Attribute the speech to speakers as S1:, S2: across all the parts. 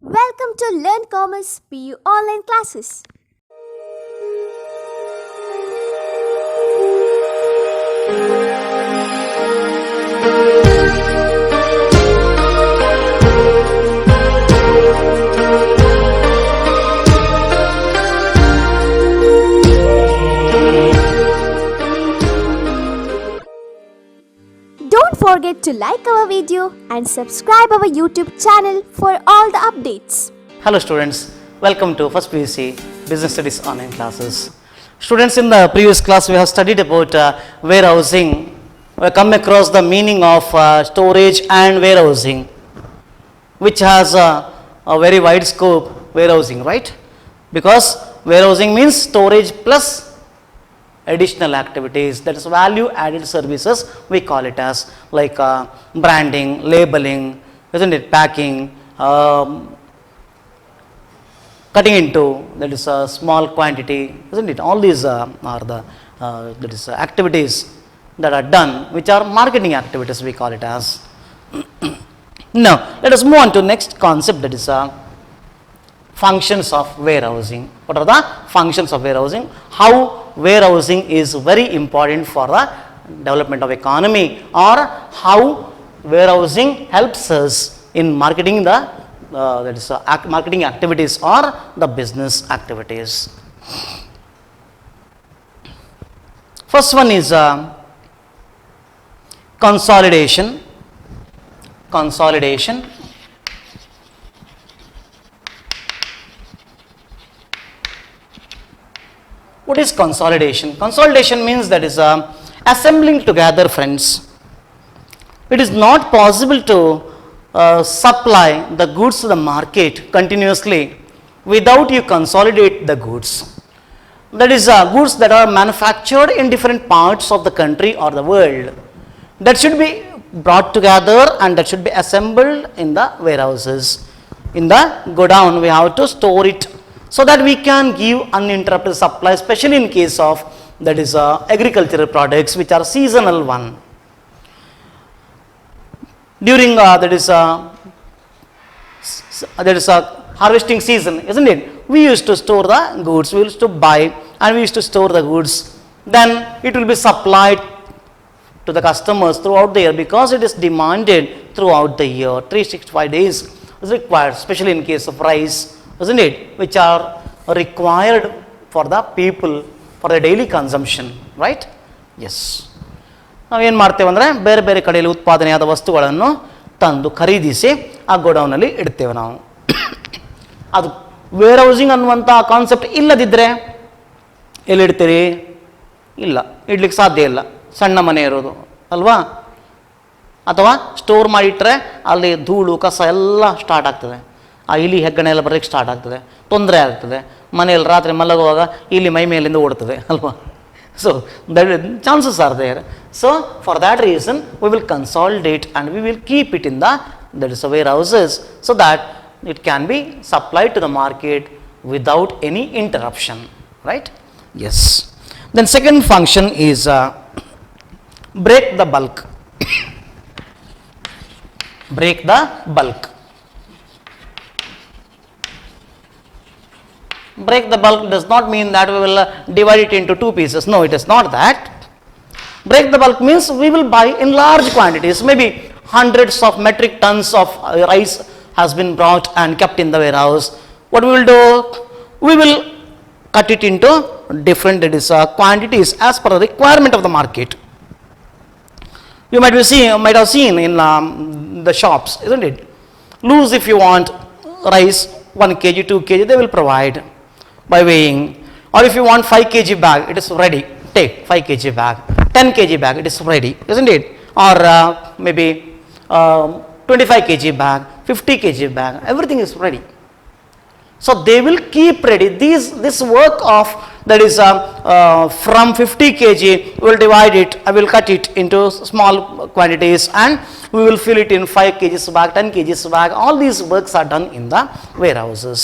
S1: Welcome to Learn Commerce PU online classes. Don't forget to like our video and subscribe our YouTube channel for all the updates.
S2: Hello students, welcome to First PUC Business Studies online classes. Students, in the previous class we have studied about warehousing. We have come across the meaning of storage and warehousing, which has a very wide scope, warehousing, right? Because warehousing means storage plus additional activities, that is value added services, we call it as like branding, labeling, isn't it, packing, cutting into, that is a small quantity, isn't it? All these are the that is activities that are done, which are marketing activities, we call it as. Now let us move on to next concept, that is functions of warehousing. What are the functions of warehousing? How warehousing is very important for the development of economy, or how warehousing helps us in marketing the that is marketing activities or the business activities. First one is consolidation. Consolidation. What is consolidation? Consolidation means that is assembling together, friends. It is not possible to supply the goods to the market continuously without you consolidate the goods. That is goods that are manufactured in different parts of the country or the world. That should be brought together and that should be assembled in the warehouses. In the godown, we have to store it so that we can give uninterrupted supply, especially in case of that is agricultural products which are seasonal one. During that is harvesting season, isn't it? We used to store the goods, we used to buy and we used to store the goods. Then it will be supplied to the customers throughout the year because it is demanded throughout the year. 365 days is required, especially in case of rice, isn't it, which are required for the people for the daily consumption, right? Yes. ನಾವು ಏನು ಮಾಡ್ತೇವೆ ಅಂದರೆ ಬೇರೆ ಬೇರೆ ಕಡೆಯಲ್ಲಿ ಉತ್ಪಾದನೆಯಾದ ವಸ್ತುಗಳನ್ನು ತಂದು ಖರೀದಿಸಿ ಆ ಗೋಡೌನಲ್ಲಿ ಇಡ್ತೇವೆ ನಾವು. ಅದು ವೇರ್ ಹೌಸಿಂಗ್ ಅನ್ನುವಂಥ ಕಾನ್ಸೆಪ್ಟ್ ಇಲ್ಲದಿದ್ದರೆ ಎಲ್ಲಿಡ್ತೀರಿ? ಇಲ್ಲ, ಇಡ್ಲಿಕ್ಕೆ ಸಾಧ್ಯ ಇಲ್ಲ, ಸಣ್ಣ ಮನೆ ಇರೋದು ಅಲ್ವಾ? ಅಥವಾ ಸ್ಟೋರ್ ಮಾಡಿಟ್ರೆ ಅಲ್ಲಿ ಧೂಳು ಕಸ ಎಲ್ಲ ಸ್ಟಾರ್ಟ್ ಆಗ್ತದೆ, ಆ ಇಲಿ ಹೆಗ್ಗಣ ಎಲ್ಲ ಬರೋಕ್ಕೆ ಸ್ಟಾರ್ಟ್ ಆಗ್ತದೆ, ತೊಂದರೆ ಆಗ್ತದೆ, ಮನೆಯಲ್ಲಿ ರಾತ್ರಿ ಮಲಗುವಾಗ ಇಲ್ಲಿ ಮೈ ಮೇಲಿಂದ ಓಡ್ತದೆ ಅಲ್ವಾ? So that chances are there. So for that reason we will consolidate and we will keep it in the that is warehouses so that it can be supplied to the market without any interruption, right? Yes. Then second function is break the bulk. Break the bulk. Break the bulk does not mean that we will divide it into two pieces. No, it is not that. Break the bulk means we will buy in large quantities. Maybe hundreds of metric tons of rice has been brought and kept in the warehouse. What we will do? We will cut it into different quantities as per the requirement of the market. You might have seen in the shops, isn't it? Loose if you want rice, 1 kg, 2 kg, they will provide by weighing. Or if you want 5 kg bag, it is ready. Take 5 kg bag, 10 kg bag, it is ready, isn't it? Or maybe 25 kg bag, 50 kg bag, everything is ready. So they will keep ready. This work of that is from 50 kg, we will divide it, I will cut it into small quantities and we will fill it in 5 kg bag, 10 kg bag. All these works are done in the warehouses.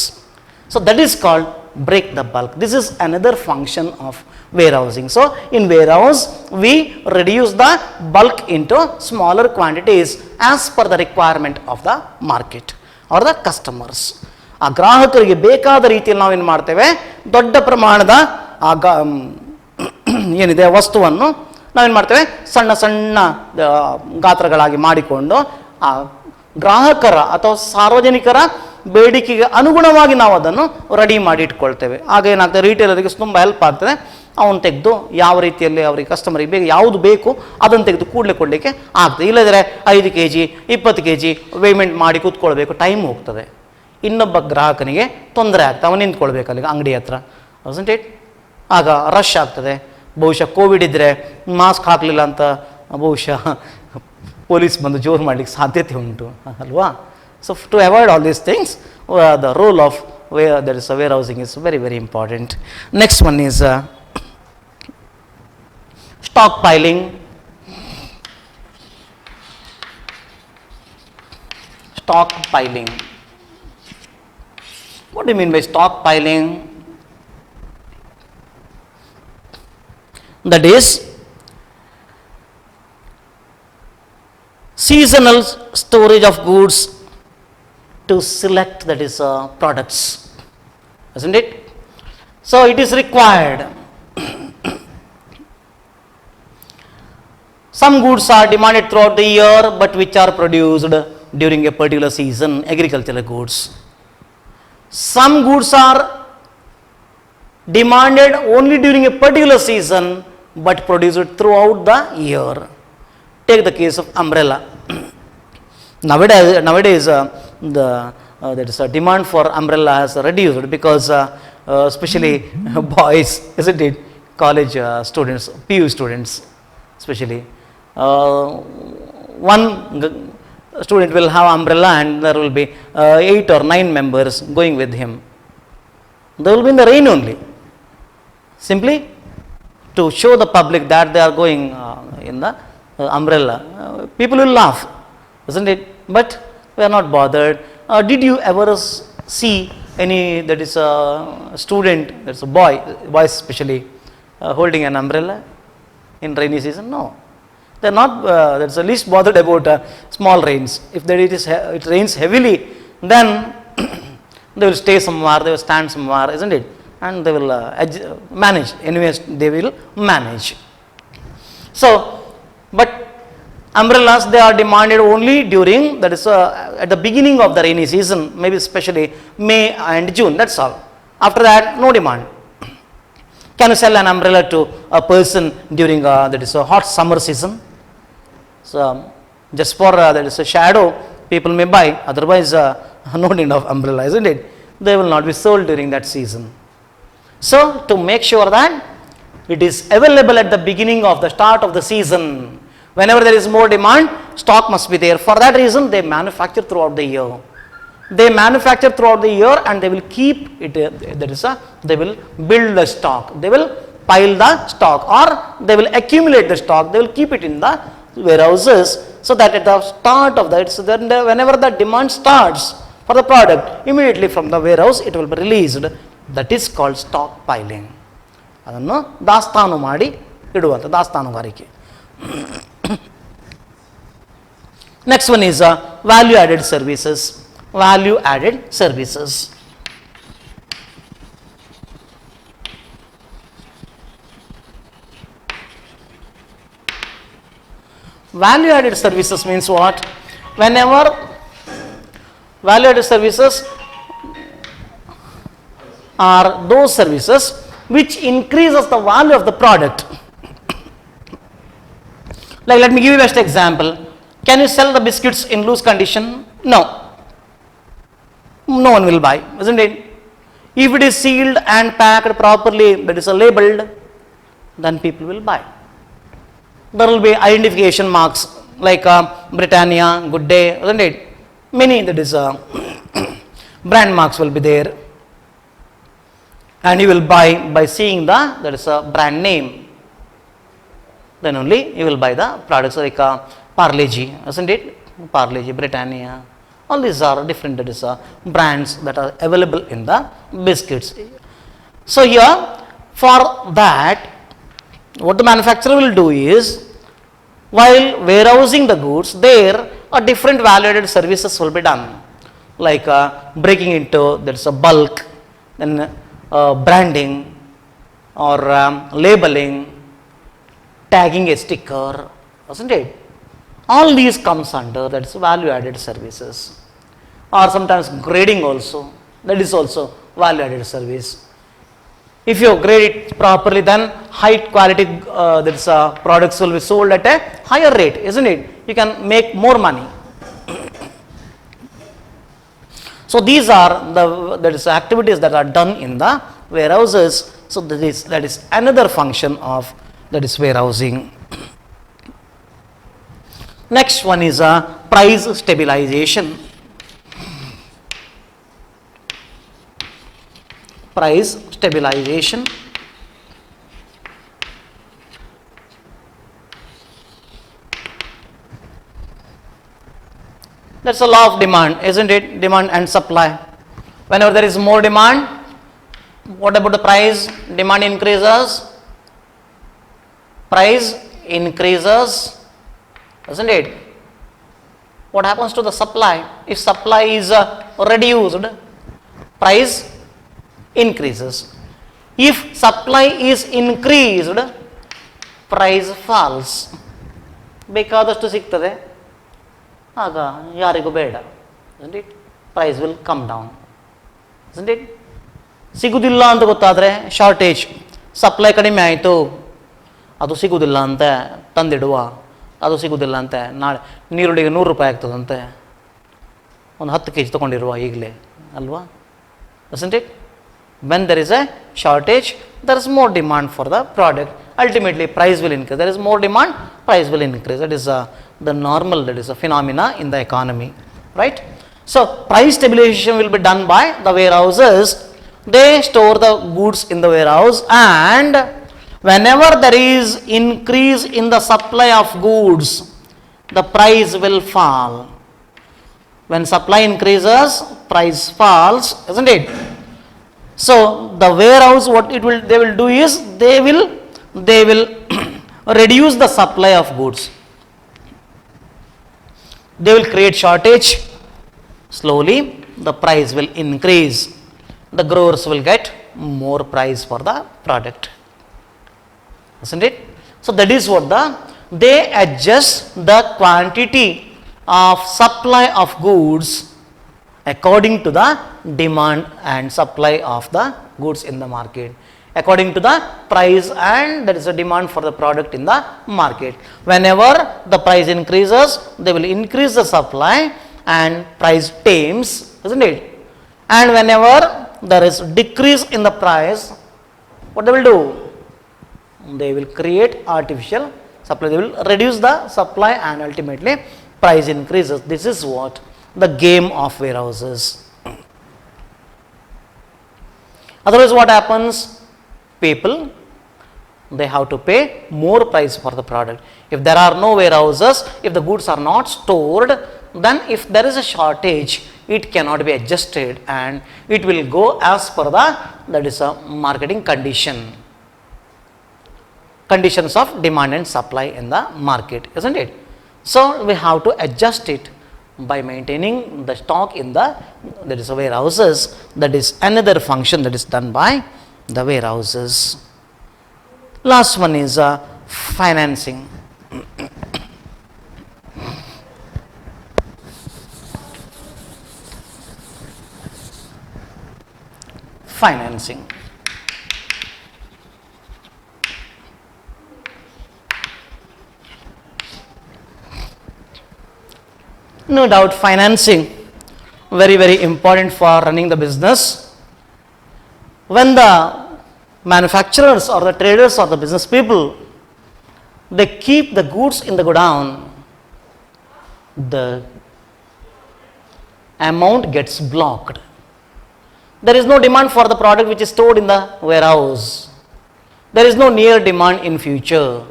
S2: So that is called break the bulk. This is another function of warehousing. So in warehouse, we reduce the bulk into smaller quantities as per the requirement of the market. Are the customers. ಆ ಗ್ರಾಹಕರಿಗೆ ಬೇಕಾದ ರೀತಿಯಲ್ಲಿ ನಾವೇನು ಮಾಡ್ತೇವೆ, ದೊಡ್ಡ ಪ್ರಮಾಣದ ಆ ಏನಿದೆ ವಸ್ತುವನ್ನು ನಾವೇನು ಮಾಡ್ತೇವೆ, ಸಣ್ಣ ಸಣ್ಣ ಗಾತ್ರಗಳಾಗಿ ಮಾಡಿಕೊಂಡು ಆ ಗ್ರಾಹಕರ ಅಥವಾ ಸಾರ್ವಜನಿಕರ ಬೇಡಿಕೆಗೆ ಅನುಗುಣವಾಗಿ ನಾವು ಅದನ್ನು ರೆಡಿ ಮಾಡಿ ಇಟ್ಕೊಳ್ತೇವೆ. ಆಗ ಏನಾಗ್ತದೆ, ರಿಟೇಲರಿಗೆ ತುಂಬ ಹೆಲ್ಪ್ ಆಗ್ತದೆ. ಅವನು ತೆಗೆದು ಯಾವ ರೀತಿಯಲ್ಲಿ ಅವರಿಗೆ ಕಸ್ಟಮರಿಗೆ ಬೇಗ ಯಾವುದು ಬೇಕು ಅದನ್ನು ತೆಗೆದು ಕೂಡಲೇ ಕೊಡಲಿಕ್ಕೆ ಆಗ್ತದೆ. ಇಲ್ಲದ್ರೆ 5 kg 20 kg ಪೇಮೆಂಟ್ ಮಾಡಿ ಕೂತ್ಕೊಳ್ಬೇಕು, ಟೈಮ್ ಹೋಗ್ತದೆ. ಇನ್ನೊಬ್ಬ ಗ್ರಾಹಕನಿಗೆ ತೊಂದರೆ ಆಗ್ತದೆ, ಅವನು ನಿಂತ್ಕೊಳ್ಬೇಕು ಅಲ್ಲಿಗೆ ಅಂಗಡಿ ಹತ್ರ, ವಾಸಂಟ್ ಇಟ್? ಆಗ ರಶ್ ಆಗ್ತದೆ. ಬಹುಶಃ ಕೋವಿಡ್ ಇದ್ದರೆ ಮಾಸ್ಕ್ ಹಾಕಲಿಲ್ಲ ಅಂತ ಬಹುಶಃ ಪೊಲೀಸ್ ಬಂದು ಜೋರು ಮಾಡಲಿಕ್ಕೆ ಸಾಧ್ಯತೆ ಉಂಟು ಅಲ್ವಾ? So to avoid all these things, the role of that is warehousing is very very important. Next one is stockpiling. Stockpiling. What do you mean by stockpiling? That is seasonal storage of goods to select, that is products, isn't it? So it is required. Some goods are demanded throughout the year, but which are produced during a particular season, agricultural goods. Some goods are demanded only during a particular season, but produced throughout the year. Take the case of umbrella. Nowadays there is a demand for umbrella has reduced because especially boys, isn't it? College students, PU students especially. One student will have umbrella and there will be 8 or 9 members going with him. They will be in the rain only, simply to show the public that they are going in the umbrella. People will laugh, isn't it? But we are not bothered. Did you ever see any, that is a student, that's a boy especially, holding an umbrella in rainy season? No. They are not, that's the least bothered about small rains. If it rains heavily, then they will stay somewhere, they will stand somewhere, isn't it? And they will manage. Anyways, they will manage. So, but umbrellas, they are demanded only during, that is at the beginning of the rainy season, maybe especially May and June, that's all. After that, no demand. Can you sell an umbrella to a person during that is a hot summer season? So just for that is a shadow, people may buy, otherwise no need of umbrella, isn't it? They will not be sold during that season. So to make sure that it is available at the beginning of the start of the season, whenever there is more demand, stock must be there. For that reason, they manufacture throughout the year. They manufacture throughout the year and they will keep it, that is they will build the stock, they will pile the stock, or they will accumulate the stock, they will keep it in the warehouses, so that at the start of that, so then whenever the demand starts for the product, immediately from the warehouse it will be released. That is called stockpiling. ಅದನ್ನು ದಾಸ್ತಾನು ಮಾಡಿ ಇಡುವಂಥ ದಾಸ್ತಾನುಗಾರಿಕೆ. Next one is value added services. Value added services. Value added services means what? Whenever value added services are those services which increases the value of the product. Like, let me give you best example. Can you sell the biscuits in loose condition? No. No one will buy, isn't it? If it is sealed and packed properly, that is labeled, then people will buy. There will be identification marks like Britannia, Good Day, isn't it? Many, that is brand marks will be there, and you will buy by seeing the, that is a brand name. Then only you will buy the products like Parle-G, isn't it? Parle-G, Britannia. All these are different, that is brands that are available in the biscuits. So here, for that, what the manufacturer will do is, while warehousing the goods, there a different value added services will be done. like breaking into, that's a bulk, then branding or labeling, tagging a sticker, isn't it? All these comes under, that's value added services. Or sometimes grading also, that is also value added service. If you grade it properly, then high quality products will be sold at a higher rate, isn't it? You can make more money. So these are the activities that are done in the warehouses. So that is another function of warehousing. Next one is price stabilization. Price stabilization. That's a law of demand, isn't it? Demand and supply. Whenever there is more demand, what about the price? Demand increases, price increases, isn't it? What happens to the supply? If supply is reduced, price increases. If supply is increased, price falls. ಬೇಕಾದಷ್ಟು ಸಿಗ್ತದೆ, ಆಗ ಯಾರಿಗೂ ಬೇಡ, isn't it? Price will come down, isn't it? ಸಿಗುವುದಿಲ್ಲ ಅಂತ ಗೊತ್ತಾದರೆ shortage, supply ಕಡಿಮೆ ಆಯಿತು, ಅದು ಸಿಗುವುದಿಲ್ಲ ಅಂತೆ ತಂದಿಡುವ, ಅದು ಸಿಗುವುದಿಲ್ಲ ಅಂತೆ ನಾಳೆ ನೀರುಳ್ಳಿಗೆ 100 ರೂಪಾಯಿ ಆಗ್ತದಂತೆ, ಒಂದು 10 kg ತೊಗೊಂಡಿರುವ ಈಗಲೇ ಅಲ್ವಾ, isn't it? When there is a shortage, there is more demand for the product. Ultimately, price will increase. There is more demand, price will increase. That is the normal, that is a phenomena in the economy, right? So, price stabilization will be done by the warehouses. They store the goods in the warehouse, and whenever there is increase in the supply of goods, the price will fall. When supply increases, price falls, isn't it? So the warehouse, what they will do is they will reduce the supply of goods. They will create shortage. Slowly the price will increase. The growers will get more price for the product, isn't it? So that is what they adjust the quantity of supply of goods according to the demand and supply of the goods in the market, according to the price and there is a demand for the product in the market. Whenever the price increases, they will increase the supply and price tames, isn't it? And whenever there is decrease in the price, what they will do? They will create artificial supply. They will reduce the supply and ultimately price increases. This is what the game of warehouses. Otherwise, what happens? People, they have to pay more price for the product. If there are no warehouses, if the goods are not stored, then if there is a shortage, it cannot be adjusted and it will go as per that is a marketing conditions of demand and supply in the market, isn't it? So we have to adjust it by maintaining the stock in the warehouses. That is another function that is done by the warehouses. Last one is financing. Financing. No doubt financing very important for running the business. When the manufacturers or the traders or the business people, they keep the goods in the godown, the amount gets blocked. There is no demand for the product which is stored in the warehouse. There is no near demand in future.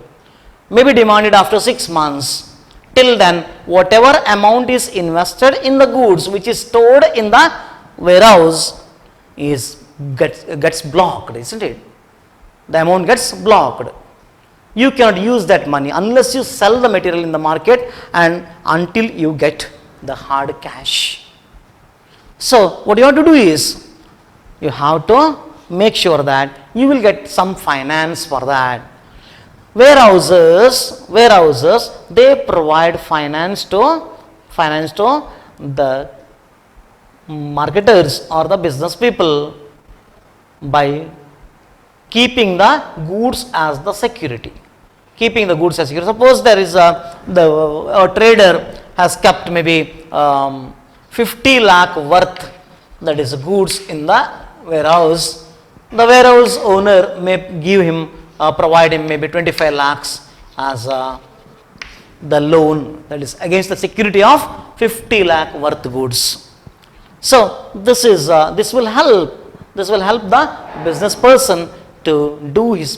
S2: Maybe demanded after 6 months. Till then, whatever amount is invested in the goods which is stored in the warehouse gets blocked, isn't it? The amount gets blocked. You cannot use that money unless you sell the material in the market and until you get the hard cash. So what you have to do is, you have to make sure that you will get some finance for that. Warehouses, they provide finance to the marketers or the business people by keeping the goods as the security. Suppose there is a trader has kept maybe 50 lakh worth, that is goods, in the warehouse. The warehouse owner may provide him maybe 25 lakhs as the loan, that is against the security of 50 lakh worth goods. So this will help the business person to do his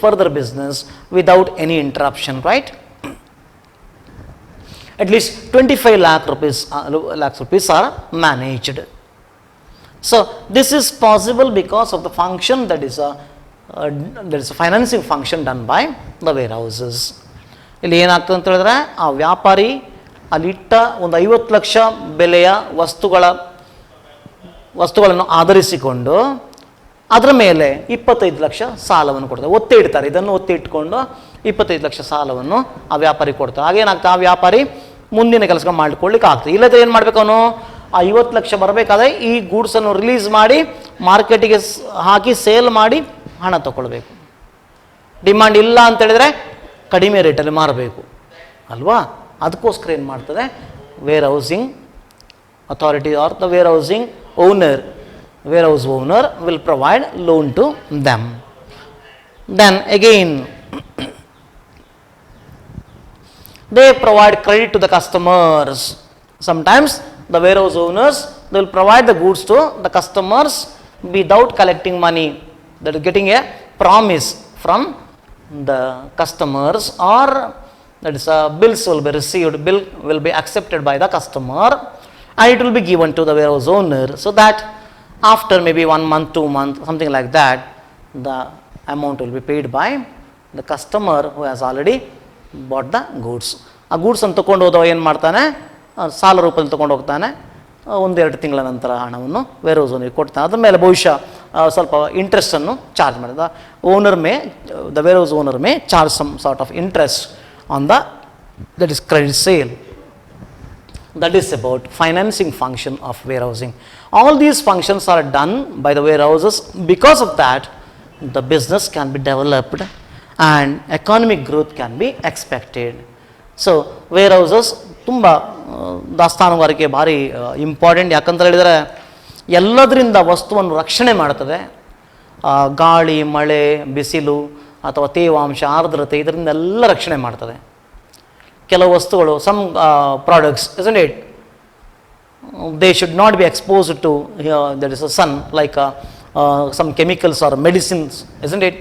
S2: further business without any interruption, right? At least 25 lakhs rupees are managed. So this is possible because of the function that is a financing function done by the warehouses. ಇಲ್ಲಿ ಏನಾಗ್ತದೆ ಅಂತ ಹೇಳಿದ್ರೆ, ಆ ವ್ಯಾಪಾರಿ ಅಲ್ಲಿಟ್ಟ ಒಂದು 50 ಲಕ್ಷ ಬೆಲೆಯ ವಸ್ತುಗಳನ್ನು ಆಧರಿಸಿಕೊಂಡು ಅದರ ಮೇಲೆ 25 ಲಕ್ಷ ಸಾಲವನ್ನು ಕೊಡ್ತಾರೆ. ಒತ್ತಿ ಇಡ್ತಾರೆ, ಇದನ್ನು ಒತ್ತಿ ಇಟ್ಕೊಂಡು 25 ಲಕ್ಷ ಸಾಲವನ್ನು ಆ ವ್ಯಾಪಾರಿ ಕೊಡ್ತಾರೆ. ಹಾಗೇನಾಗ್ತದೆ, ಆ ವ್ಯಾಪಾರಿ ಮುಂದಿನ ಕೆಲಸ ಮಾಡ್ಕೊಳ್ಳಿಕ್ಕೆ ಆಗ್ತದೆ. ಇಲ್ಲದ್ರೆ ಏನು ಮಾಡಬೇಕು, ಅವನು ಆ 50 ಲಕ್ಷ ಬರಬೇಕಾದ್ರೆ ಈ ಗೂಡ್ಸನ್ನು ರಿಲೀಸ್ ಮಾಡಿ ಮಾರ್ಕೆಟಿಗೆ ಹಾಕಿ ಸೇಲ್ ಮಾಡಿ ಹಣ ತಗೊಳ್ಬೇಕು. ಡಿಮಾಂಡ್ ಇಲ್ಲ ಅಂತೇಳಿದರೆ ಕಡಿಮೆ ರೇಟಲ್ಲಿ ಮಾರಬೇಕು ಅಲ್ವಾ? ಅದಕ್ಕೋಸ್ಕರ ಏನು ಮಾಡ್ತದೆ, warehousing authority or the warehouse owner will provide loan to them. Then again, they provide credit to the customers. Sometimes the warehouse owners, they will provide the goods to the customers without collecting money. That is getting a promise from the customers, or that is bills will be received, bill will be accepted by the customer, and it will be given to the warehouse owner, so that after maybe 1 month, 2 months, something like that, the amount will be paid by the customer who has already bought the goods. ಆ goods ಅನ್ನು ತೊಗೊಂಡು ಹೋದವ ಏನು ಮಾಡ್ತಾನೆ, ಸಾಲ ರೂಪದಲ್ಲಿ ತೊಗೊಂಡು ಹೋಗ್ತಾನೆ. 1-2 ತಿಂಗಳ ನಂತರ ಹಣವನ್ನು ವೇರ್ಹೌಸ್ ಓನರ್ಗೆ ಕೊಡ್ತಾನೆ. ಅದ್ರ ಮೇಲೆ ಬಹುಶಃ ಸ್ವಲ್ಪ ಇಂಟ್ರೆಸ್ಟನ್ನು ಚಾರ್ಜ್ ಮಾಡಿದ the warehouse owner may charge some sort of interest on that is credit sale. That is about financing function of warehousing. All these functions are done by the warehouses. Because of that, the business can be developed and economic growth can be expected. So warehouses ತುಂಬ ದಾಸ್ತಾನುಗಾರಿಕೆ ಭಾರಿ important. ಯಾಕಂತ ಹೇಳಿದರೆ ಎಲ್ಲದರಿಂದ ವಸ್ತುವನ್ನು ರಕ್ಷಣೆ ಮಾಡ್ತದೆ. ಗಾಳಿ, ಮಳೆ, ಬಿಸಿಲು ಅಥವಾ ತೇವಾಂಶ, ಆರ್ದ್ರತೆ, ಇದರಿಂದ ಎಲ್ಲ ರಕ್ಷಣೆ ಮಾಡ್ತದೆ. ಕೆಲವು ವಸ್ತುಗಳು, some products, isn't it, they should not be exposed to there is a sun, like some chemicals or medicines, isn't it?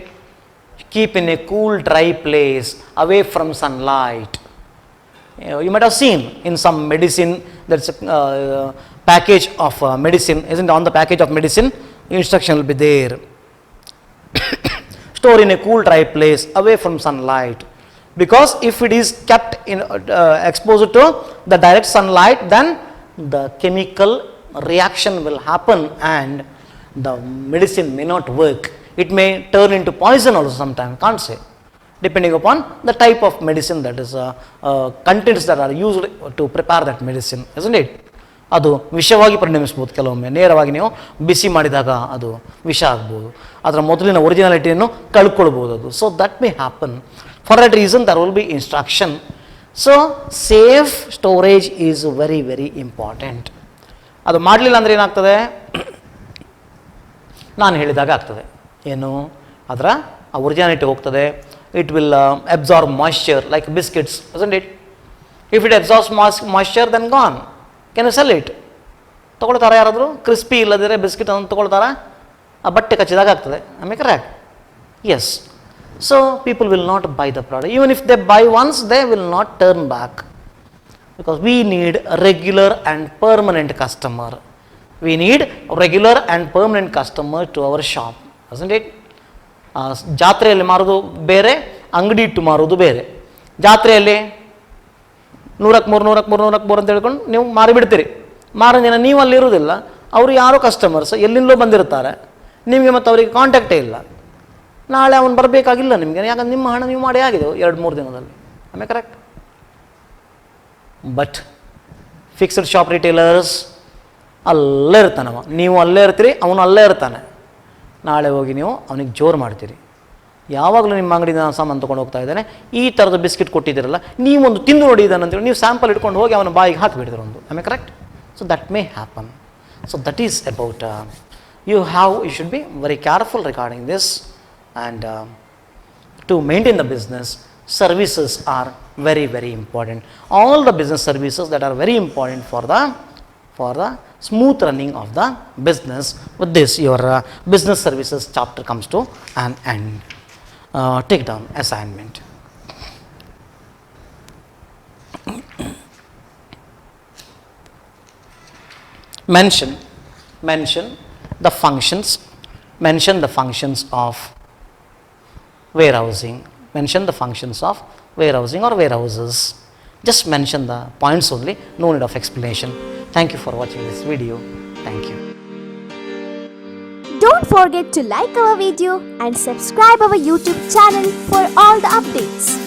S2: Keep in a cool, dry place away from sunlight. You might have seen in some medicine, there's a package of medicine, isn't it? On the package of medicine, instruction will be there. Store in a cool, dry place away from sunlight. Because if it is kept in exposed to the direct sunlight, then the chemical reaction will happen and the medicine may not work. It may turn into poison also sometimes, can't say, depending upon the type of medicine, that is contents that are used to prepare that medicine, isn't it? ಅದು ವಿಷವಾಗಿ ಪರಿಣಮಿಸ್ಬೋದು. ಕೆಲವೊಮ್ಮೆ ನೇರವಾಗಿ ನೀವು ಬಿಸಿ ಮಾಡಿದಾಗ ಅದು ವಿಷ ಆಗ್ಬೋದು, ಅದರ ಮೊದಲಿನ ಒರಿಜಿನಾಲಿಟಿಯನ್ನು ಕಳ್ಕೊಳ್ಬೋದು ಅದು. So that may happen. For that reason there will be instruction. So safe storage is very very important. ಅದು ಮಾಡಲಿಲ್ಲ ಅಂದರೆ ಏನಾಗ್ತದೆ, ನಾನು ಹೇಳಿದಾಗ ಆಗ್ತದೆ. ಏನು, ಅದರ ಒರಿಜಿನಾಲಿಟಿ ಹೋಗ್ತದೆ. It will absorb moisture like biscuits, isn't it? If it absorbs moisture, then gone. Can you sell it? ತೊಗೊಳ್ತಾರ ಯಾರಾದರೂ? ಕ್ರಿಸ್ಪಿ ಇಲ್ಲದಿದ್ರೆ ಬಿಸ್ಕಿಟ್ ಅನ್ನು ತೊಗೊಳ್ತಾರ? ಆ ಬಟ್ಟೆ ಕಚ್ಚಿದಾಗ ಆಗ್ತದೆ. Am I correct? Yes. So people will not buy the product. Even if they buy once, they will not turn back. Because we need a regular and permanent customer. We need regular and permanent customer to our shop, isn't it? ಜಾತ್ರೆಯಲ್ಲಿ ಮಾರೋದು ಬೇರೆ, ಅಂಗಡಿ ಇಟ್ಟು ಮಾರೋದು ಬೇರೆ. ಜಾತ್ರೆಯಲ್ಲಿ 100ಕ್ಕೆ 3 ಅಂತ ಹೇಳ್ಕೊಂಡು ನೀವು ಮಾರಿಬಿಡ್ತೀರಿ. ಮಾರೋ ದಿನ ನೀವು ಅಲ್ಲಿ ಇರೋದಿಲ್ಲ, ಅವರು ಯಾರೋ ಕಸ್ಟಮರ್ಸ್ ಎಲ್ಲಿಂದಲೋ ಬಂದಿರ್ತಾರೆ, ನಿಮಗೆ ಮತ್ತು ಅವರಿಗೆ ಕಾಂಟ್ಯಾಕ್ಟೇ ಇಲ್ಲ. ನಾಳೆ ಅವನು ಬರಬೇಕಾಗಿಲ್ಲ ನಿಮಗೆ, ಯಾಕಂದ್ರೆ ನಿಮ್ಮ ಹಣ ನೀವು ಮಾಡಿ ಆಗಿದೆ 2-3 ದಿನದಲ್ಲಿ. ಆಮೇಲೆ correct. But fixed shop retailers ಅಲ್ಲೇ ಇರ್ತಾನವ, ನೀವು ಅಲ್ಲೇ ಇರ್ತೀರಿ, ಅವನು ಅಲ್ಲೇ ಇರ್ತಾನೆ. ನಾಳೆ ಹೋಗಿ ನೀವು ಅವನಿಗೆ ಜೋರು ಮಾಡ್ತೀರಿ. ಯಾವಾಗಲೂ ನಿಮ್ಮ ಅಂಗಡಿಯಿಂದ ನಾನು ಸಾಮಾನು ತೊಗೊಂಡು ಹೋಗ್ತಾ ಇದ್ದಾನೆ, ಈ ಥರದ ಬಿಸ್ಕಿಟ್ ಕೊಟ್ಟಿದ್ದೀರಲ್ಲ, ನೀವೊಂದು ತಿಂದು ನೋಡಿ ಇದನ್ನಂತೇಳಿ ನೀವು ಸ್ಯಾಂಪಲ್ ಇಟ್ಕೊಂಡು ಹೋಗಿ ಅವನ ಬಾಯಿಗೆ ಹಾಕಿಬಿಡ್ತೀರ ಒಂದು. ಆಮೇಲೆ correct. So that may happen. So that is about you should be very careful regarding this, and to maintain the business, services are very, very important. All the business services that are very important for the smooth running of the business. With this, your business services chapter comes to an end. Take down assignment. Mention the functions. Mention the functions of warehousing. Mention the functions of warehousing or warehouses. Just mention the points only, no need of explanation. Thank you for watching this video. Thank you.
S1: Don't forget to like our video and subscribe our YouTube channel for all the updates.